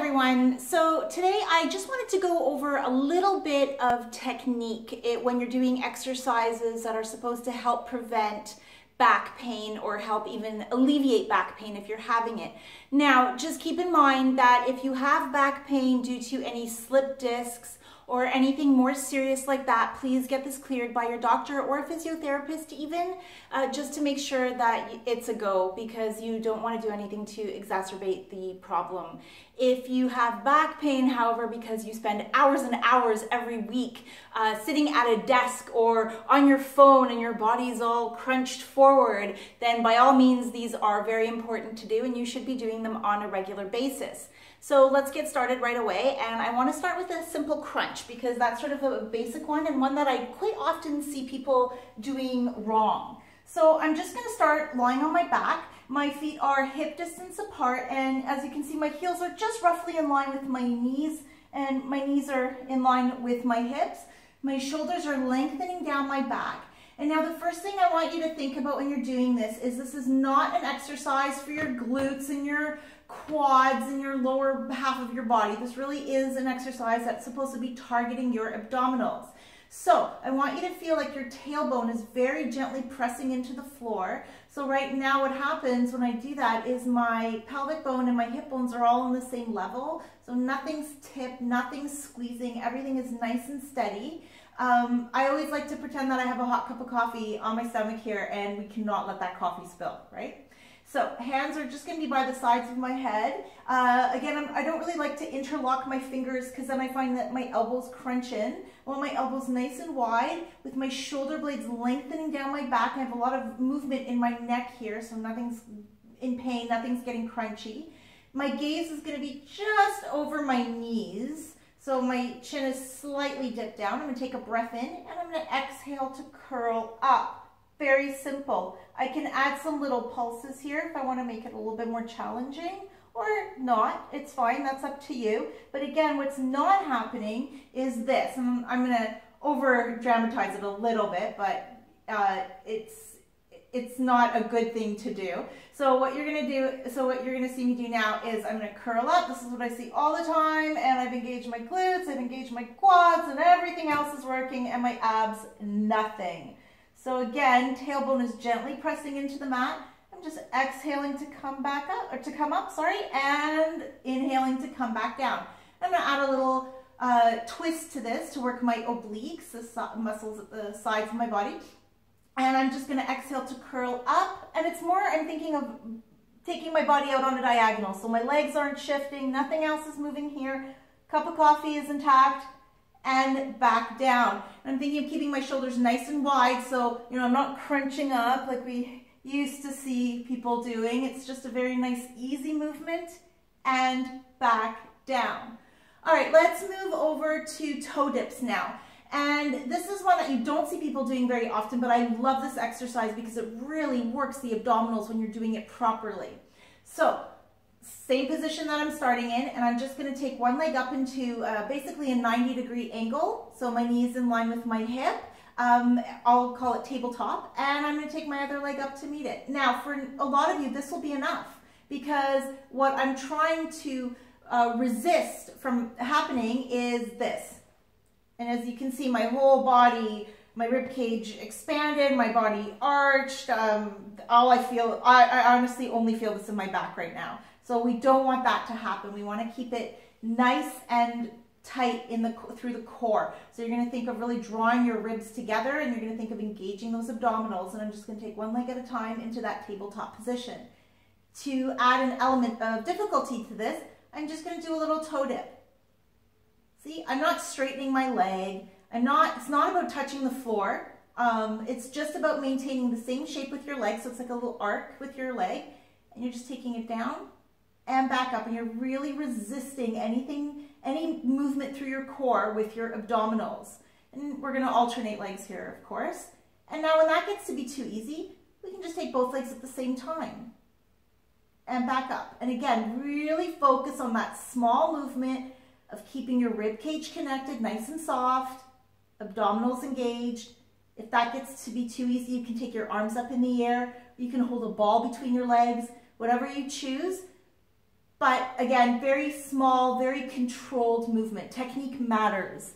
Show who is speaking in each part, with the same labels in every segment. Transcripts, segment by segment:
Speaker 1: everyone. So today I just wanted to go over a little bit of technique when you're doing exercises that are supposed to help prevent back pain or help even alleviate back pain if you're having it. Now, just keep in mind that if you have back pain due to any slip discs or anything more serious like that, please get this cleared by your doctor or a physiotherapist even, just to make sure that it's a go, because you don't want to do anything to exacerbate the problem. If you have back pain, however, because you spend hours and hours every week sitting at a desk or on your phone and your body's all crunched forward, then by all means, these are very important to do and you should be doing them on a regular basis. So let's get started right away, and I want to start with a simple crunch because that's sort of a basic one and one that I quite often see people doing wrong. So I'm just going to start lying on my back. My feet are hip distance apart, and as you can see, my heels are just roughly in line with my knees, and my knees are in line with my hips. My shoulders are lengthening down my back. And now the first thing I want you to think about when you're doing this is not an exercise for your glutes and your quads and your lower half of your body. This really is an exercise that's supposed to be targeting your abdominals. So I want you to feel like your tailbone is very gently pressing into the floor. So right now what happens when I do that is my pelvic bone and my hip bones are all on the same level. So nothing's tipped, nothing's squeezing, everything is nice and steady. I always like to pretend that I have a hot cup of coffee on my stomach here and we cannot let that coffee spill, right? So hands are just going to be by the sides of my head. Again, I don't really like to interlock my fingers because then I find that my elbows crunch in. I want my elbows nice and wide with my shoulder blades lengthening down my back. I have a lot of movement in my neck here, so nothing's in pain, nothing's getting crunchy. My gaze is going to be just over my knees. So my chin is slightly dipped down. I'm going to take a breath in and I'm going to exhale to curl up. Very simple. I can add some little pulses here if I want to make it a little bit more challenging, or not. It's fine. That's up to you. But again, what's not happening is this. And I'm going to over dramatize it a little bit, but it's not a good thing to do. So what you're going to see me do now is I'm going to curl up. This is what I see all the time, and I've engaged my glutes, I've engaged my quads, and everything else is working, and my abs, nothing. So again, tailbone is gently pressing into the mat. I'm just exhaling to come back up, or to come up, sorry, and inhaling to come back down. I'm going to add a little twist to this to work my obliques, the muscles at the sides of my body. And I'm just going to exhale to curl up. And it's more, I'm thinking of taking my body out on a diagonal. So my legs aren't shifting, nothing else is moving here. Cup of coffee is intact. And back down. I'm thinking of keeping my shoulders nice and wide, so I'm not crunching up like we used to see people doing. It's just a very nice easy movement, and back down. All right, let's move over to toe dips now. And this is one that you don't see people doing very often, but I love this exercise because it really works the abdominals when you're doing it properly. So same position that I'm starting in, and I'm just going to take one leg up into basically a 90-degree angle. So my knee is in line with my hip. I'll call it tabletop, and I'm going to take my other leg up to meet it. Now, for a lot of you, this will be enough because what I'm trying to resist from happening is this. And as you can see, my whole body, my rib cage expanded, my body arched. I honestly only feel this in my back right now. So we don't want that to happen. We want to keep it nice and tight through the core. So you're going to think of really drawing your ribs together, and you're going to think of engaging those abdominals. And I'm just going to take one leg at a time into that tabletop position. To add an element of difficulty to this, I'm just going to do a little toe dip. See, I'm not straightening my leg. It's not about touching the floor. It's just about maintaining the same shape with your leg. So it's like a little arc with your leg, and you're just taking it down and back up, and you're really resisting any movement through your core with your abdominals. And we're going to alternate legs here, of course. And now when that gets to be too easy, we can just take both legs at the same time and back up. And again, really focus on that small movement of keeping your rib cage connected, nice and soft, abdominals engaged. If that gets to be too easy, you can take your arms up in the air. You can hold a ball between your legs, whatever you choose. But again, very small, very controlled movement. Technique matters.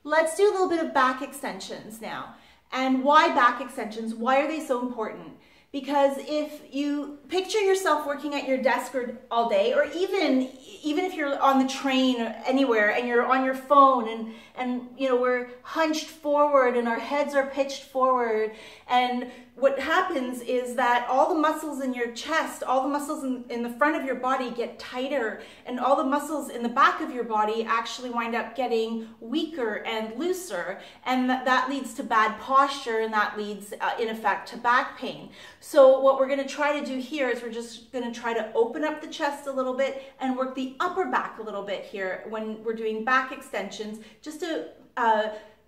Speaker 1: Let's do a little bit of back extensions now. And why back extensions? Why are they so important? Because if you picture yourself working at your desk all day, or even if you're on the train or anywhere and you're on your phone and you know, we're hunched forward and our heads are pitched forward, and what happens is that all the muscles in your chest, all the muscles in the front of your body get tighter, and all the muscles in the back of your body actually wind up getting weaker and looser, and that leads to bad posture, and that leads in effect to back pain. So what we're going to try to do here is we're just going to try to open up the chest a little bit and work the upper back a little bit here when we're doing back extensions, just to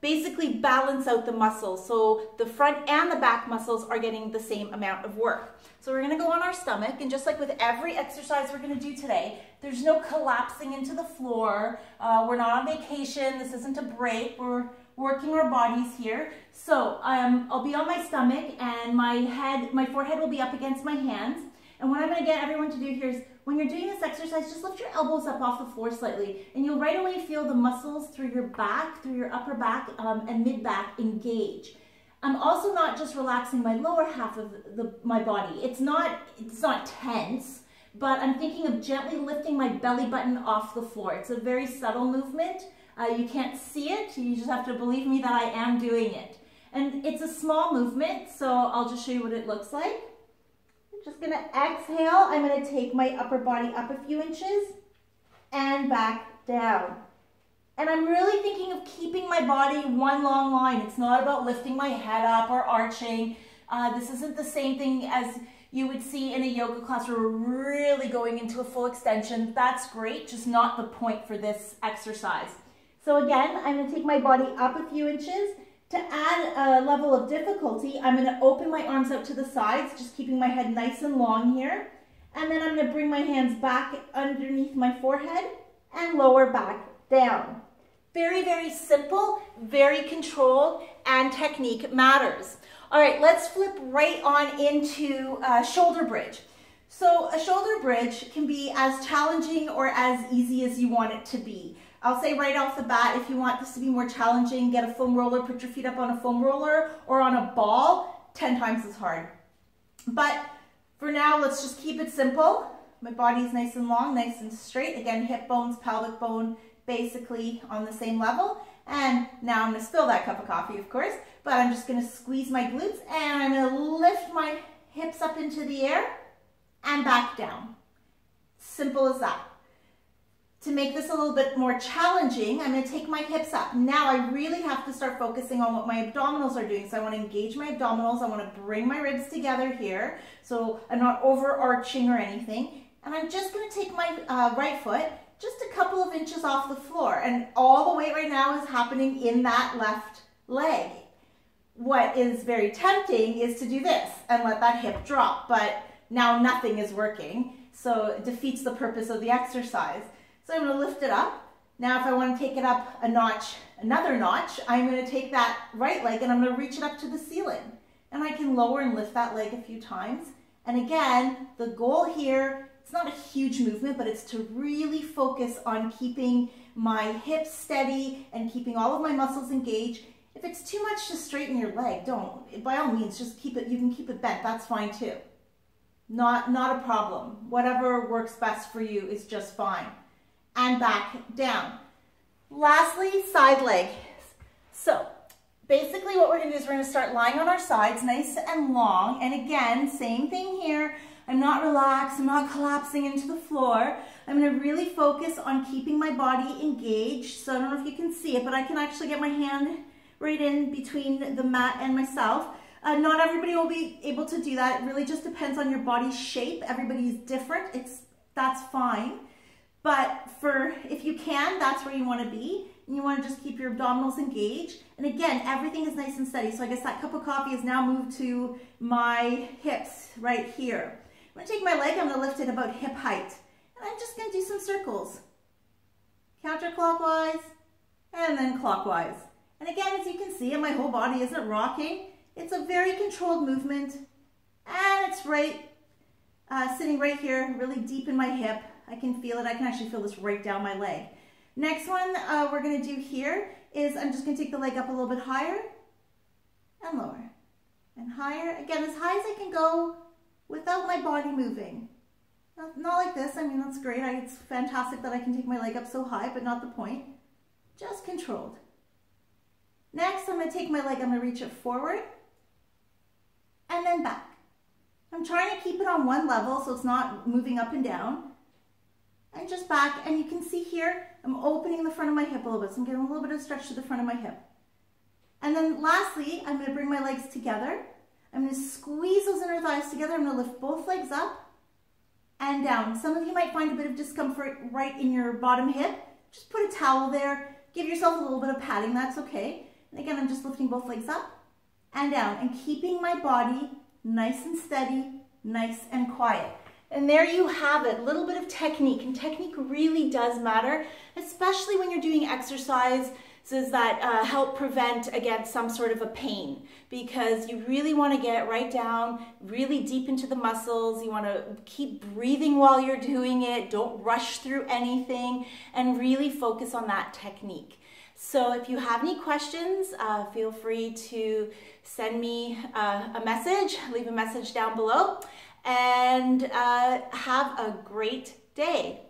Speaker 1: basically balance out the muscles, so the front and the back muscles are getting the same amount of work. So we're going to go on our stomach, and just like with every exercise we're going to do today, there's no collapsing into the floor. We're not on vacation. This isn't a break. We're working our bodies here. So I'll be on my stomach, and my forehead will be up against my hands. And what I'm going to get everyone to do here is, when you're doing this exercise, just lift your elbows up off the floor slightly, and you'll right away feel the muscles through your back, through your upper back and mid back engage. I'm also not just relaxing my lower half of my body. It's not tense, but I'm thinking of gently lifting my belly button off the floor. It's a very subtle movement. You can't see it. You just have to believe me that I am doing it. And it's a small movement, so I'll just show you what it looks like. Just gonna exhale. I'm gonna take my upper body up a few inches and back down. And I'm really thinking of keeping my body one long line. It's not about lifting my head up or arching. This isn't the same thing as you would see in a yoga class where we're really going into a full extension. That's great, just not the point for this exercise. So again, I'm gonna take my body up a few inches. To add a level of difficulty, I'm going to open my arms out to the sides, just keeping my head nice and long here. And then I'm going to bring my hands back underneath my forehead and lower back down. Very, very simple, very controlled, and technique matters. All right, let's flip right on into shoulder bridge. So a shoulder bridge can be as challenging or as easy as you want it to be. I'll say right off the bat, if you want this to be more challenging, get a foam roller, put your feet up on a foam roller or on a ball, 10 times as hard. But for now, let's just keep it simple. My body's nice and long, nice and straight. Again, hip bones, pelvic bone, basically on the same level. And now I'm gonna spill that cup of coffee, of course, but I'm just gonna squeeze my glutes, and I'm gonna lift my hips up into the air and back down. Simple as that. To make this a little bit more challenging, I'm going to take my hips up. Now I really have to start focusing on what my abdominals are doing. So I want to engage my abdominals. I want to bring my ribs together here. So I'm not overarching or anything. And I'm just going to take my right foot just a couple of inches off the floor. And all the weight right now is happening in that left leg. What is very tempting is to do this and let that hip drop. But now nothing is working. So it defeats the purpose of the exercise. So I'm going to lift it up. Now if I want to take it up a notch, another notch, I'm going to take that right leg and I'm going to reach it up to the ceiling. And I can lower and lift that leg a few times. And again, the goal here, it's not a huge movement, but it's to really focus on keeping my hips steady and keeping all of my muscles engaged. If it's too much to straighten your leg, don't. By all means, just keep it, you can keep it bent, that's fine too. Not a problem. Whatever works best for you is just fine. And back down. Lastly, side leg. So basically what we're going to do is we're going to start lying on our sides nice and long. And again, same thing here. I'm not relaxed. I'm not collapsing into the floor. I'm going to really focus on keeping my body engaged. So I don't know if you can see it, but I can actually get my hand right in between the mat and myself. Not everybody will be able to do that. It really just depends on your body's shape. Everybody's different. That's fine. But if you can, that's where you want to be. And you want to just keep your abdominals engaged. And again, everything is nice and steady. So I guess that cup of coffee has now moved to my hips right here. I'm going to take my leg, I'm going to lift it about hip height. And I'm just going to do some circles. Counterclockwise and then clockwise. And again, as you can see, my whole body isn't rocking. It's a very controlled movement. And it's sitting right here, really deep in my hip. I can feel it. I can actually feel this right down my leg. Next one we're going to do here is I'm just going to take the leg up a little bit higher and lower and higher. Again, as high as I can go without my body moving. Not like this. I mean, that's great. It's fantastic that I can take my leg up so high, but not the point. Just controlled. Next, I'm going to take my leg, I'm going to reach it forward and then back. I'm trying to keep it on one level so it's not moving up and down. And just back, and you can see here, I'm opening the front of my hip a little bit, so I'm getting a little bit of stretch to the front of my hip. And then lastly, I'm going to bring my legs together. I'm going to squeeze those inner thighs together. I'm going to lift both legs up and down. Some of you might find a bit of discomfort right in your bottom hip. Just put a towel there. Give yourself a little bit of padding, that's okay. And again, I'm just lifting both legs up and down and keeping my body nice and steady, nice and quiet. And there you have it, a little bit of technique, and technique really does matter, especially when you're doing exercises that help prevent against some sort of a pain, because you really want to get right down, really deep into the muscles. You want to keep breathing while you're doing it, don't rush through anything, and really focus on that technique. So if you have any questions, feel free to send me a message, leave a message down below, and have a great day.